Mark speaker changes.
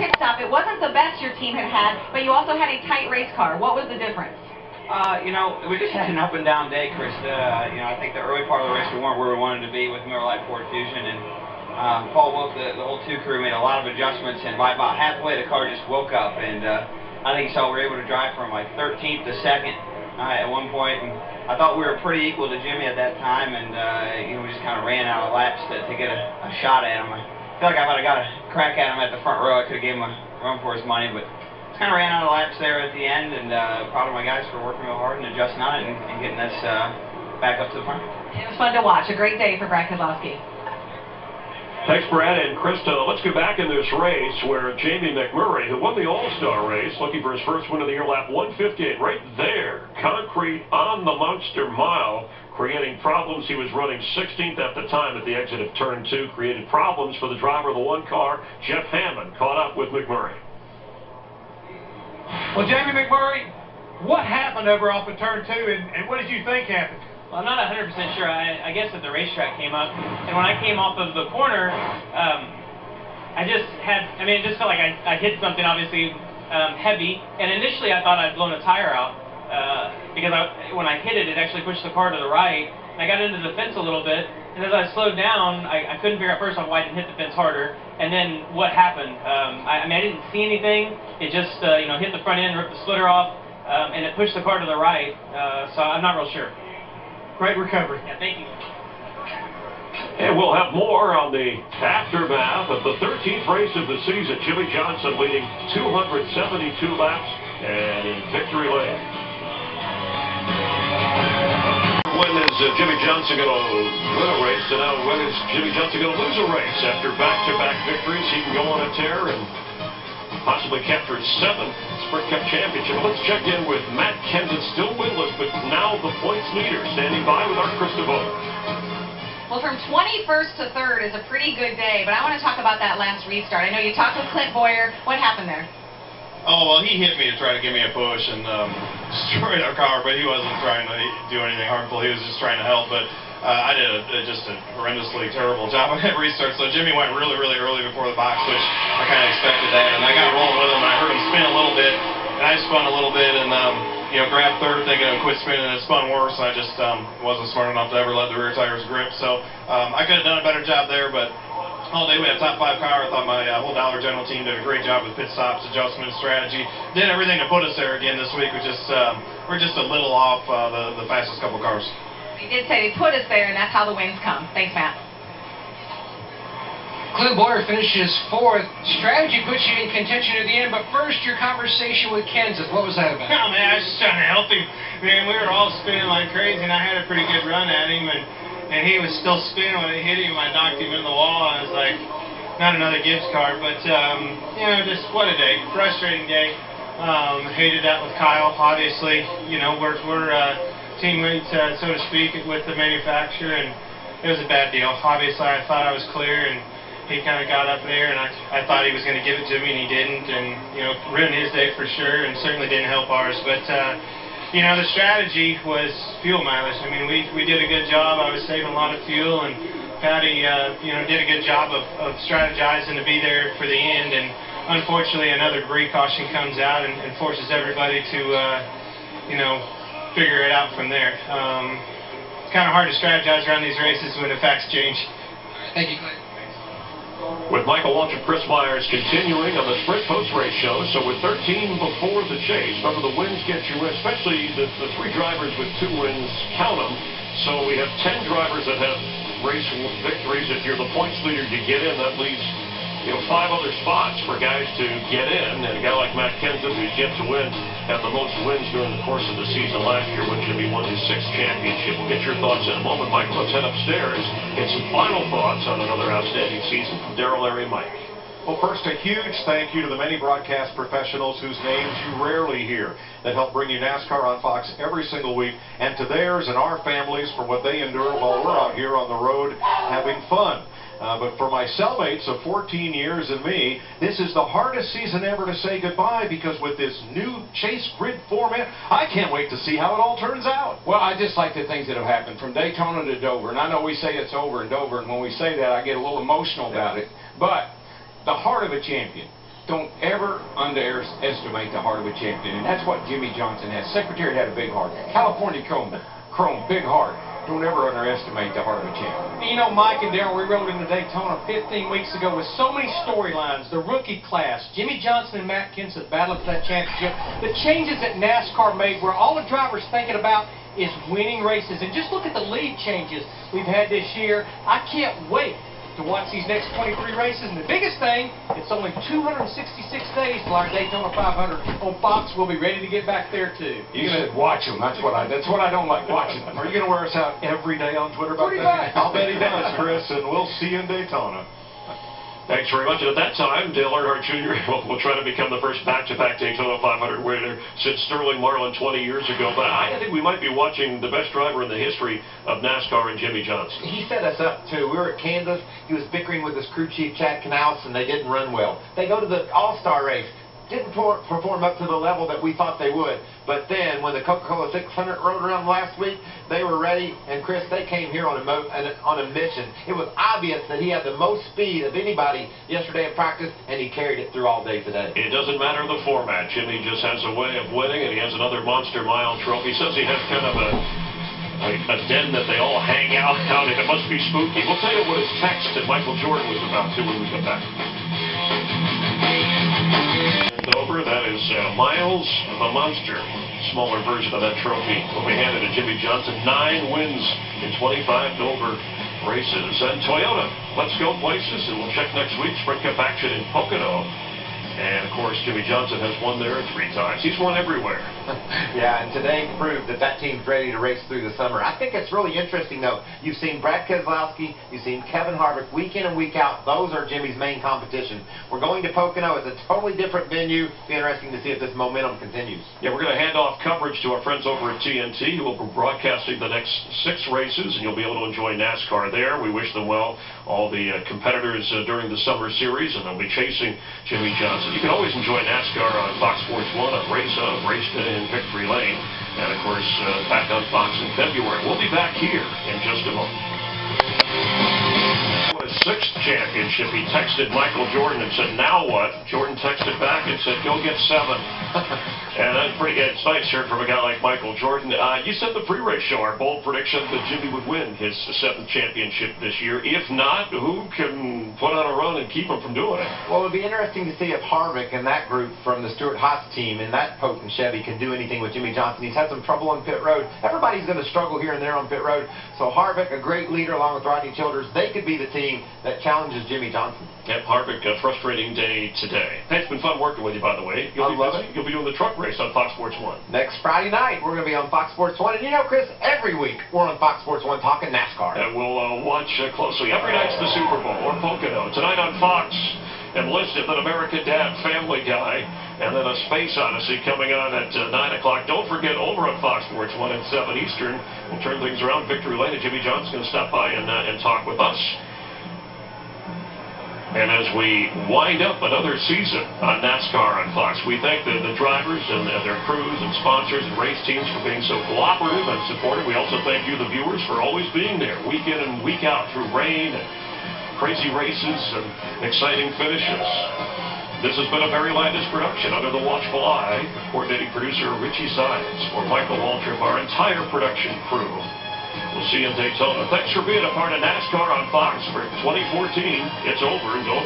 Speaker 1: pit stop. It wasn't the best your team had had, but you also had a tight race car. What was the difference?
Speaker 2: We just had an up and down day, Krista. I think the early part of the race we weren't where we wanted to be with Miller Lite Ford Fusion, and Paul Wolf, the whole 2 crew, made a lot of adjustments, and by about halfway the car just woke up, and I think you saw we were able to drive from like 13th to 2nd at one point, and I thought we were pretty equal to Jimmy at that time, and we just kind of ran out of laps to get a shot at him. I feel like I might have got a crack at him at the front row. I could have gave him a run for his money, but just kind of ran out of laps there at the end, and proud of my guys for working real hard and adjusting on it and getting us back up to the front.
Speaker 1: It was fun to watch. A great day for Brad Kozlowski.
Speaker 3: Thanks, Brad and Krista. Let's go back in this race where Jamie McMurray, who won the All-Star race, looking for his first win of the year, lap 158, right there, concrete on the Monster Mile, creating problems. He was running 16th at the time at the exit of Turn 2, created problems for the driver of the 1 car. Jeff Hammond caught up with McMurray.
Speaker 4: Well, Jamie McMurray, what happened over off of Turn 2, and what did you think happened?
Speaker 5: Well, I'm not 100% sure. I guess that the racetrack came up, and when I came off of the corner, it just felt like I hit something obviously heavy, and initially I thought I'd blown a tire out because when I hit it, it actually pushed the car to the right, and I got into the fence a little bit, and as I slowed down, I couldn't figure out first off why I didn't hit the fence harder, and then what happened. I didn't see anything. It just hit the front end, ripped the splitter off, and it pushed the car to the right, so I'm not real sure.
Speaker 4: Great recovery.
Speaker 5: Yeah, thank you.
Speaker 3: And we'll have more on the aftermath of the 13th race of the season. Jimmy Johnson leading 272 laps and in victory lane. When is Jimmy Johnson going to win a race? And now when is Jimmy Johnson going to lose a race? After back-to-back victories, he can go on a tear and possibly capture his 7th Sprint Cup championship. Let's check in with Matt Kenseth, still winless, but now the points leader, standing by with our Krista Vogt.
Speaker 1: Well, from 21st to 3rd is a pretty good day, but I want to talk about that last restart. I know you talked with Clint Boyer. What happened there?
Speaker 6: Oh, well, he hit me to try to give me a push and destroyed our car, but he wasn't trying to do anything harmful. He was just trying to help, but I did just a horrendously terrible job on that restart. So Jimmy went really, really early before the box, which I kind of expected that, and I got rolling with him. I heard him spin a little bit, and I spun a little bit, and grabbed 3rd thinking it would quit spinning, and it spun worse. I just wasn't smart enough to ever let the rear tires grip. So I could have done a better job there, but all day we had a top 5 car. I thought my whole Dollar General team did a great job with pit stops, adjustment, strategy. Did everything to put us there again this week. We're just a little off the fastest couple cars.
Speaker 1: You did say they put us there, and that's how the wins come. Thanks, Matt.
Speaker 7: Clint Boyer finishes 4th. Strategy puts you in contention at the end, but first, your conversation with Kenseth. What was that about?
Speaker 6: Oh, man, I was just trying to help him. Man, we were all spinning like crazy, and I had a pretty good run at him, and he was still spinning when it hit him. I knocked him in the wall. I was like, not another Gibbs car, but, just what a day. Frustrating day. Hated that with Kyle, obviously. We're teammates, so to speak, with the manufacturer, and it was a bad deal. Obviously, I thought I was clear, and he kind of got up there, and I thought he was going to give it to me, and he didn't, and, ruined his day for sure, and certainly didn't help ours. But, the strategy was fuel mileage. I mean, we did a good job. I was saving a lot of fuel, and Patty, did a good job of strategizing to be there for the end, and unfortunately, another brake caution comes out and forces everybody to, figure it out from there. It's kind of hard to strategize around these races when the facts change.
Speaker 7: Thank you, Clint.
Speaker 3: With Michael Walsh and Chris Myers continuing on the Sprint post-race show, so with 13 before the chase, remember the wins get you in, especially the 3 drivers with 2 wins, count them. So we have 10 drivers that have race victories. If you're the points leader, you get in. That leaves 5 other spots for guys to get in, and a guy like Matt Kenseth, who's yet to win, had the most wins during the course of the season last year when Jimmy won his 6th championship. We'll get your thoughts in a moment, Michael. Let's head upstairs and some final thoughts on another outstanding season from Darrell, Larry, and Mike.
Speaker 8: Well, first, a huge thank you to the many broadcast professionals whose names you rarely hear that help bring you NASCAR on Fox every single week, and to theirs and our families for what they endure while we're out here on the road having fun. But for my cellmates of 14 years and me, this is the hardest season ever to say goodbye, because with this new chase grid format, I can't wait to see how it all turns out.
Speaker 9: Well, I just like the things that have happened from Daytona to Dover. And I know we say it's over and over, and when we say that, I get a little emotional about it. But the heart of a champion don't ever underestimate the heart of a champion, and that's what Jimmy Johnson has. Secretariat had a big heart. California Chrome, big heart. Don't ever underestimate the heart of a champion.
Speaker 7: You know, Mike and Darrell, we rode into Daytona 15 weeks ago with so many storylines. The rookie class, Jimmy Johnson and Matt Kenseth battling for that championship. The changes that NASCAR made where all the drivers thinking about is winning races. And just look at the lead changes we've had this year. I can't wait to watch these next 23 races. And the biggest thing, it's only 266 days till our Daytona 500 on Fox. We'll be ready to get back there too.
Speaker 9: You should watch them. That's what I don't like, watching them.
Speaker 8: Are you going to wear us out every day on Twitter about
Speaker 7: Pretty
Speaker 8: that?
Speaker 7: much.
Speaker 8: I'll bet he does, Chris, and we'll see you in Daytona.
Speaker 3: Thanks very much. And at that time, Dale Earnhardt Jr. will try to become the first back-to-back Daytona 500 winner since Sterling Marlin 20 years ago. But I think we might be watching the best driver in the history of NASCAR and Jimmy Johnson.
Speaker 10: He set us up, too. We were at Kansas. He was bickering with his crew chief, Chad Knaus, and they didn't run well. They go to the All-Star race. Didn't perform up to the level that we thought they would. But then, when the Coca-Cola 600 rode around last week, they were ready. And, Chris, they came here on a mission. It was obvious that he had the most speed of anybody yesterday in practice, and he carried it through all day today.
Speaker 3: It doesn't matter the format. Jimmy just has a way of winning, and he has another Monster Mile trophy. He says he has kind of a den that they all hang out in. It must be spooky. We'll tell you what his text that Michael Jordan was about to when we come back. Over, that is Miles the Monster, smaller version of that trophy. Will be handed to Jimmy Johnson. 9 wins in 25 Dover races. And Toyota, let's go places, and we'll check next week. Sprint Cup action in Pocono. And, of course, Jimmy Johnson has won there 3 times. He's won everywhere.
Speaker 10: Yeah, and today proved that that team's ready to race through the summer. I think it's really interesting, though. You've seen Brad Keselowski, you've seen Kevin Harvick week in and week out. Those are Jimmy's main competition. We're going to Pocono. It's a totally different venue. It'll be interesting to see if this momentum continues.
Speaker 3: Yeah, we're going to hand off coverage to our friends over at TNT, who will be broadcasting the next 6 races, and you'll be able to enjoy NASCAR there. We wish them well, all the competitors during the summer series, and they'll be chasing Jimmy Johnson. You can always enjoy NASCAR on Fox Sports 1 on Race Of, Race Day in Victory Lane, and of course back on Fox in February. We'll be back here in just a moment. His 6th championship, he texted Michael Jordan and said, "Now what?" Jordan texted back and said, "Go get 7." And that's pretty good. It's nice hearing from a guy like Michael Jordan. You said the pre-race show, our bold prediction that Jimmy would win his 7th championship this year. If not, who can put on a run and keep him from doing it?
Speaker 10: Well, it would be interesting to see if Harvick and that group from the Stewart-Haas team and that potent Chevy can do anything with Jimmy Johnson. He's had some trouble on pit road. Everybody's going to struggle here and there on pit road. So Harvick, a great leader along with Rodney Childers, they could be the team that challenges Jimmy Johnson.
Speaker 3: Yep, Harvick, a frustrating day today. Hey, it's been fun working with you, by the way.
Speaker 10: I love it.
Speaker 3: You'll be doing the truck race on Fox Sports 1.
Speaker 10: Next Friday night, we're going to be on Fox Sports 1. And you know, Chris, every week we're on Fox Sports 1 talking NASCAR.
Speaker 3: And we'll watch closely. Every night's the Super Bowl or Pocono. Tonight on Fox, Enlisted, an American Dad, Family Guy, and then a Space Odyssey coming on at 9 o'clock. Don't forget, over on Fox Sports 1 at 7 Eastern, we'll turn things around. Victory Lane, and Jimmy Johnson's going to stop by and talk with us. And as we wind up another season on NASCAR on Fox, we thank the drivers and their crews and sponsors and race teams for being so cooperative and supportive. We also thank you, the viewers, for always being there week in and week out through rain and crazy races and exciting finishes. This has been a Barry Landis production under the watchful eye, coordinating producer Richie Sines, for Michael Waltrip, our entire production crew. We'll see you in Daytona. Thanks for being a part of NASCAR on Fox for 2014. It's over and go.